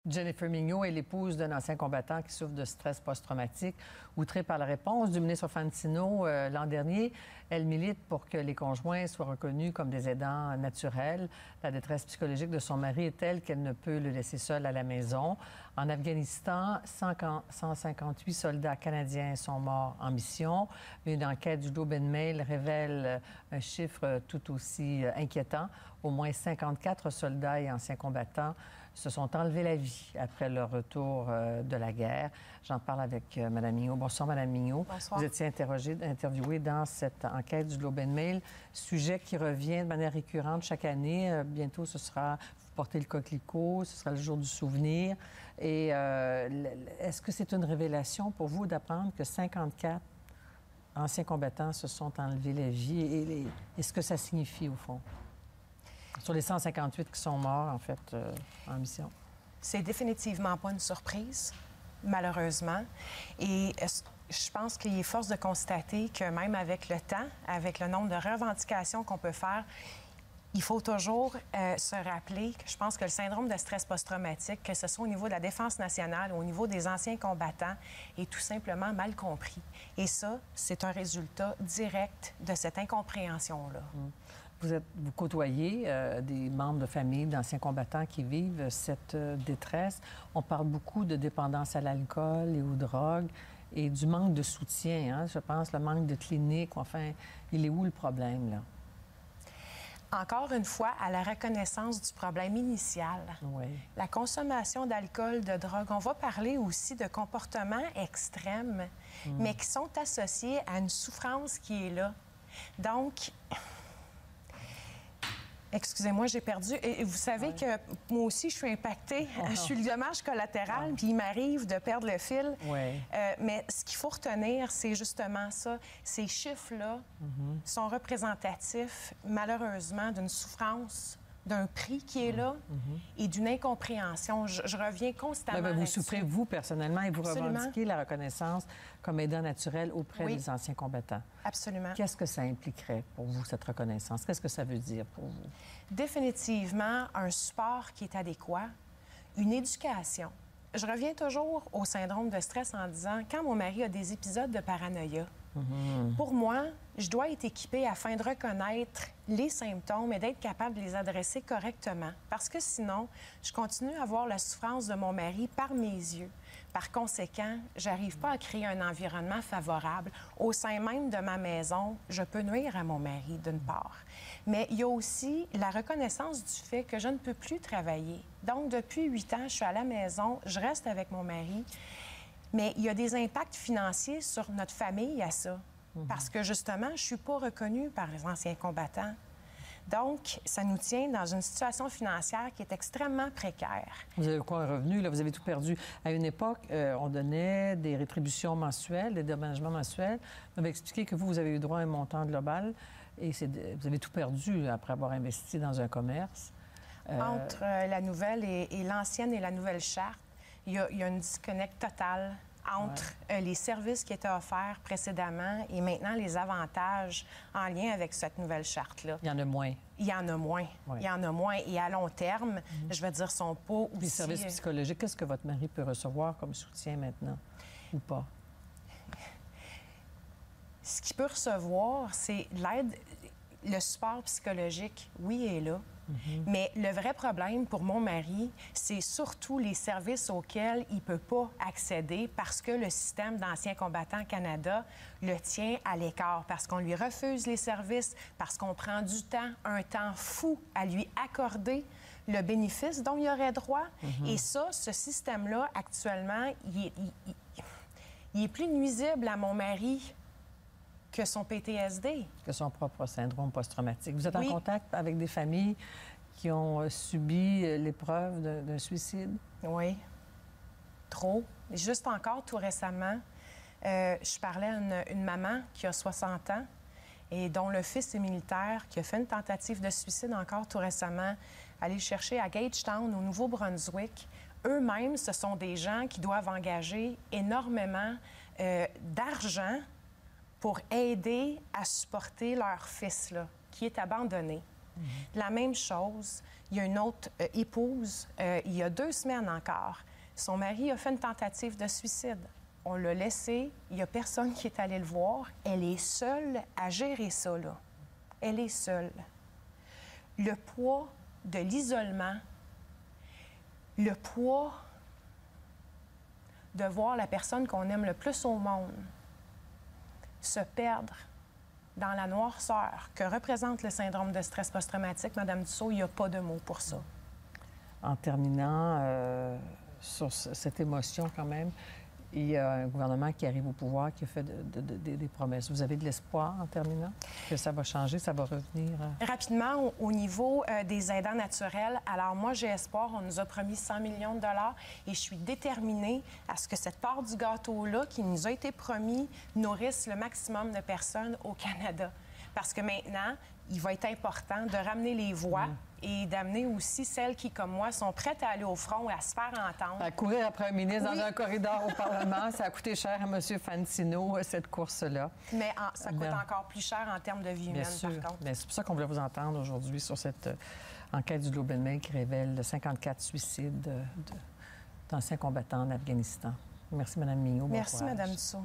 Jennifer Mignot est l'épouse d'un ancien combattant qui souffre de stress post-traumatique. Outrée par la réponse du ministre Fantino l'an dernier, elle milite pour que les conjoints soient reconnus comme des aidants naturels. La détresse psychologique de son mari est telle qu'elle ne peut le laisser seul à la maison. En Afghanistan, 158 soldats canadiens sont morts en mission. Une enquête du Globe and Mail révèle un chiffre tout aussi inquiétant. Au moins 54 soldats et anciens combattants se sont enlevés la vie après leur retour de la guerre. J'en parle avec Mme Mignot. Bonsoir, Mme Mignot. Bonsoir. Vous étiez interviewée dans cette enquête du Globe and Mail, sujet qui revient de manière récurrente chaque année. Bientôt, ce sera, vous portez le coquelicot, ce sera le jour du souvenir. Et est-ce que c'est une révélation pour vous d'apprendre que 54 anciens combattants se sont enlevés la vie? Et ce que ça signifie, au fond? Sur les 158 qui sont morts, en fait, en mission. C'est définitivement pas une surprise, malheureusement. Et je pense qu'il est force de constater que même avec le temps, avec le nombre de revendications qu'on peut faire, il faut toujours se rappeler que je pense que le syndrome de stress post-traumatique, que ce soit au niveau de la Défense nationale ou au niveau des anciens combattants, est tout simplement mal compris. Et ça, c'est un résultat direct de cette incompréhension-là. Vous côtoyez des membres de famille d'anciens combattants qui vivent cette détresse. On parle beaucoup de dépendance à l'alcool et aux drogues et du manque de soutien, hein, je pense, le manque de clinique. Enfin, il est où le problème, là? Encore une fois, à la reconnaissance du problème initial. Oui. La consommation d'alcool, de drogue. On va parler aussi de comportements extrêmes, mais qui sont associés à une souffrance qui est là. Donc, excusez-moi, j'ai perdu. Et vous savez que moi aussi, je suis impactée. Je suis le dommage collatéral, puis il m'arrive de perdre le fil. Mais ce qu'il faut retenir, c'est justement ça. Ces chiffres-là sont représentatifs, malheureusement, d'une souffrance, d'un prix qui est là et d'une incompréhension. Je reviens constamment Vous là-dessus. souffrez, vous, personnellement, et vous Absolument. revendiquez la reconnaissance comme aidant naturel auprès Oui. des anciens combattants. Absolument. Qu'est-ce que ça impliquerait pour vous, cette reconnaissance? Qu'est-ce que ça veut dire pour vous? Définitivement, un support qui est adéquat, une éducation. Je reviens toujours au syndrome de stress en disant, quand mon mari a des épisodes de paranoïa, pour moi, je dois être équipée afin de reconnaître les symptômes et d'être capable de les adresser correctement. Parce que sinon, je continue à voir la souffrance de mon mari par mes yeux. Par conséquent, j'arrive pas à créer un environnement favorable. Au sein même de ma maison, je peux nuire à mon mari, d'une part. Mais il y a aussi la reconnaissance du fait que je ne peux plus travailler. Donc, depuis 8 ans, je suis à la maison, je reste avec mon mari. Mais il y a des impacts financiers sur notre famille à ça. Parce que, justement, je ne suis pas reconnue par les anciens combattants. Donc, ça nous tient dans une situation financière qui est extrêmement précaire. Vous avez quoi, un revenu? Là, vous avez tout perdu. À une époque, on donnait des rétributions mensuelles, des dédommagements mensuels. Vous m'avez expliqué que vous avez eu droit à un montant global et vous avez tout perdu après avoir investi dans un commerce. Entre la nouvelle et l'ancienne et la nouvelle charte, il y a une disconnect totale entre les services qui étaient offerts précédemment et maintenant les avantages en lien avec cette nouvelle charte-là. Il y en a moins. Il y en a moins. Oui. Il y en a moins. Et à long terme, je veux dire, son pas aussi... Les services psychologiques, qu'est-ce que votre mari peut recevoir comme soutien maintenant ou pas? Ce qu'il peut recevoir, c'est l'aide, le support psychologique, oui, est là. Mais le vrai problème pour mon mari, c'est surtout les services auxquels il ne peut pas accéder parce que le système d'Anciens combattants Canada le tient à l'écart, parce qu'on lui refuse les services, parce qu'on prend du temps, un temps fou à lui accorder le bénéfice dont il aurait droit. Et ça, ce système-là, actuellement, il est plus nuisible à mon mari que son PTSD. Que son propre syndrome post-traumatique. Vous êtes en Oui. contact avec des familles qui ont subi l'épreuve d'un suicide? Oui. Trop. Juste encore, tout récemment, je parlais à une maman qui a 60 ans et dont le fils est militaire, qui a fait une tentative de suicide encore tout récemment, aller le chercher à Gagetown, au Nouveau-Brunswick. Eux-mêmes, ce sont des gens qui doivent engager énormément d'argent pour aider à supporter leur fils, là, qui est abandonné. La même chose, il y a une autre épouse, il y a 2 semaines encore, son mari a fait une tentative de suicide. On l'a laissé, il n'y a personne qui est allé le voir. Elle est seule à gérer ça, là. Elle est seule. Le poids de l'isolement, le poids de voir la personne qu'on aime le plus au monde se perdre dans la noirceur que représente le syndrome de stress post-traumatique, Mme Dussault, il n'y a pas de mots pour ça. En terminant, sur cette émotion quand même, il y a un gouvernement qui arrive au pouvoir, qui a fait des promesses. Vous avez de l'espoir, en terminant, que ça va changer, ça va revenir? Rapidement, au niveau des aidants naturels, alors moi, j'ai espoir. On nous a promis 100 millions de dollars et je suis déterminée à ce que cette part du gâteau-là, qui nous a été promis, nourrisse le maximum de personnes au Canada. Parce que maintenant, il va être important de ramener les voix et d'amener aussi celles qui, comme moi, sont prêtes à aller au front et à se faire entendre. À courir après un ministre dans un corridor au Parlement, ça a coûté cher à M. Fantino, cette course-là. Mais ça coûte encore plus cher en termes de vie humaine, par contre. Bien, c'est pour ça qu'on voulait vous entendre aujourd'hui sur cette enquête du Globe and Mail qui révèle 54 suicides d'anciens combattants en Afghanistan. Merci, Mme Mignot. Merci, Mme Dussault.